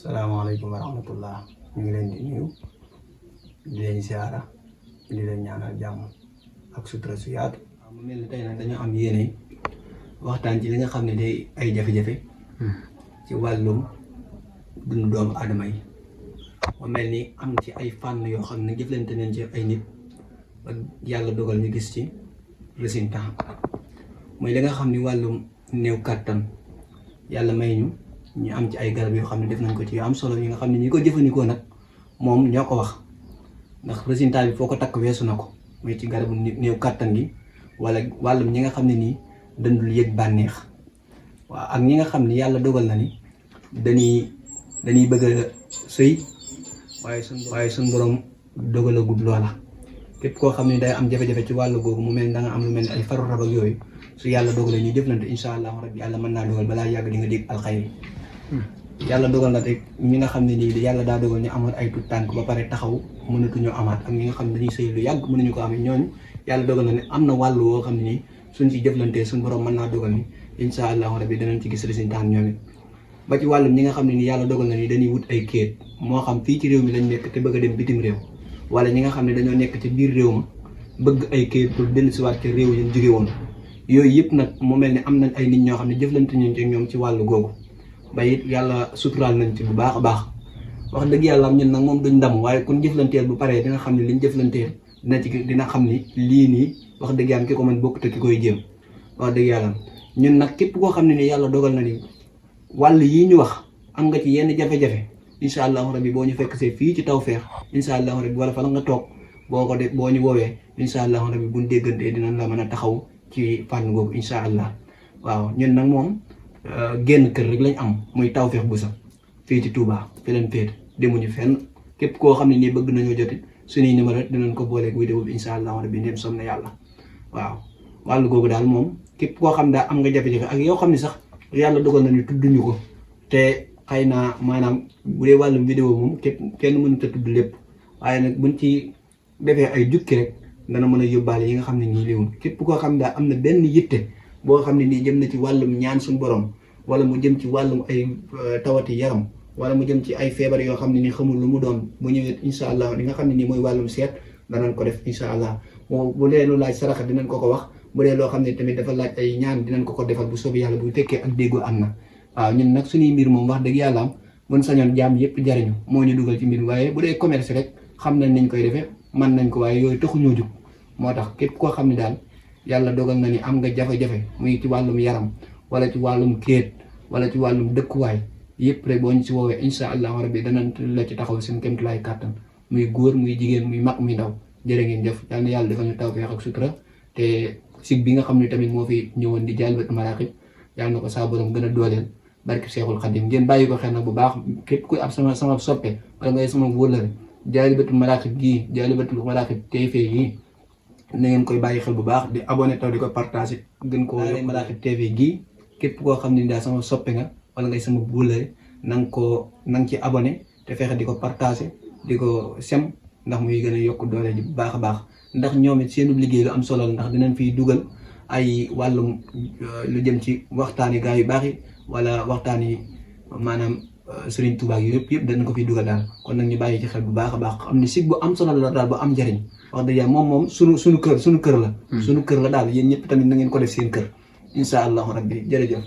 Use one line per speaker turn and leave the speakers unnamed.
salaamaaleykum wa rahmatullah ñu ngi leen di nuyu di leen siyaara di leen ñaanal jàmm ak sutura su yaatu. mu mel ni tey nag dañoo am yéene waxtaan ci li nga xam ne day ay jafe-jafe ci wàllum dundu doomu aadama yi. mu mel ni am ci ay fànn yoo xam ne jëflante nañ ci ay nit ba yàlla dogal ñu gis ci résultat mooy li nga xam ni wàllum néew kàttan yàlla may ñu am ci ay garab yoo xam ne def nañ ko ci yu am solo yi nga xam ne ñi ko jëfandikoo nag moom ñoo ko wax ndax résultat bi foo ko takk weesu na ko mooy ci garabu néew kàttan gi wala wàllum ñi nga xam ne nii dañ dul yëg bànneex waaw ak ñi nga xam ne yàlla dogal na ni dañuy bëgg a sëy waaye suñ borom dogalagul loola képp koo xam ne day am jafe-jafe ci wàllu googu mu mel ni da nga am lu mel ni ay faru rab ak yooyu su yàlla dogalee ñu jëflante incha allah rabbi yàlla mën naa dogal balaa yàgg di nga dégg alxayri. yàlla dogal na rek ñi nga xam ne nii yàlla daa dogal ñu amoon ay tut tànk ba pare taxaw mënatuñoo amaat ak ñi nga xam ne dañuy sëy lu yàgg mënuñu ko amee ñooñu yàlla dogal na ne am na wàllu woo xam ne nii suñ ci jëflantee suñ borom mën naa dogal ni incha allahu rabbi danañ ci gis résultat ñoom it ba ci wàllum ñi nga xam ne nii yàlla dogal na ni dañuy wut ay kéet moo xam fii ci réew mi lañ nekk te bëgg a dem bitim réew wala ñi nga xam ne dañoo nekk ci biir réew ma bëgg ay kéet pour dellusiwaat ci réew yi jóge woon yooyu yëpp nag mu mel ni am nañ ay nit ñoo xam ne jëflante nañ ci ñoom ci wàllu googu ba it yàlla suturaal nañ ci bu baax a baax wax dëgg yàlla am ñun nag moom duñ ndam waaye kun jëflanteel bu paree dina xam ne liñ jëflanteel dina xam ni lii nii wax dëgg yàlla ki ko mën bokk te ki koy jéem wax dëgg yàlla ñun nag képp koo xam ne ni yàlla dogal na ni wàll yii ñu wax am nga ci yenn jafe-jafe incha allahu rabbi boo ñu fekk see fii ci Tawfekh incha allahu rabbi wala fa la nga toog boo ñu woowee incha allahu rabbi buñ déggantee dinañ la mën a taxaw ci fànn googu incha allah waaw ñun nag moom génn kër rek lañ am muy Tawfekh Bousso fii ci Touba fi leen féet demuñu fenn képp koo xam ne nii bëgg nañoo jotit suñuy numéro dinañ ko booleeg vidéo bi incha allahu rabbi ndem som na yàlla waaw wàllu googu daal moom képp koo xam daa am nga jafe-jafe ak yoo xam ne sax yàlla dogal na ni tudduñu ko te xëy na maanaam bu dee wàllum vidéo moom képp kenn mënut a tudd lépp waaye nag buñ ci defee ay jukki rek dana mën a yóbbaale yi nga xam ne nii léewul képp koo xam daa am na benn yitte boo xam ne nii jëm na ci wàllum ñaan suñu borom wala mu jëm ci wàllum ay tawati yaram wala mu jëm ci ay feebar yoo xam ne nii xamul lu mu doon bu ñëwee incha allah li nga xam ne nii mooy wàllum seet danañ ko def incha allah bu dee lu laaj saraxa dinañ ko wax bu dee loo xam ne tamit dafa laaj ay ñaan dinañ ko defal bu soobee yàlla bu fekkee ak déggoo am na waaw ñun nag suñuy mbir moom wax dëgg yàlla am buñ sañoon jaam yëpp jariñu moo ñu dugal ci mbir waaye bu dee commerce rek xam nañ nañ koy defee mën nañ ko waaye yooyu taxuñoo jug moo tax képp koo xam ne daal yàlla dogal na ni am nga jafe-jafe muy ci wàllum yaram wala ci wàllum kéet wala ci wàllum dëkkuwaay yëpp rek boo ñu si woowee incha allahu rabbi danañ la ci taxaw seen kéemtulaay kàttan muy góor muy jigéen muy mag muy ndaw jërë ngeen jëf yal na yàlla dafa ñu Tawfekh ak sutura te sig bi nga xam ne tamit moo fi ñëwoon di Dialibatoul Marakhib yàlla na ko saa borom gën a dooleel barki Seexul Xadim ngeen bàyyi ko xel nag bu baax képp ku am sama soppe wala ngay sama wóllare Dialibatoul Marakhib gii Dialibatoul Marakhib TV gii na ngeen koy bàyyi xel bu baax di abonné taw di ko partagé gën ko Marakhib TV gii képp koo xam ne daal sama soppe nga wala ngay sama wóllare na nga ci abonné te fexe di ko partagé di ko sem ndax muy gën a yokk doole ji bu baax a baax ndax ñoom it seenu liggéey lu am solo la ndax dinañ fiy dugal ay wàllum lu jëm ci waxtaani gaa yu baax yi wala waxtaani maanaam Serigne Touba yi yëpp danañ ko fiy dugal daal kon nag ñu bàyyi ci xel bu baax a baax xam ne sig bu am solo la daal bu am njariñ wax dëgg yàlla moom suñu kër la suñu kër la daal yéen ñëpp tamit na ngeen ko def seen kër incha allahu rabbi jërëjëf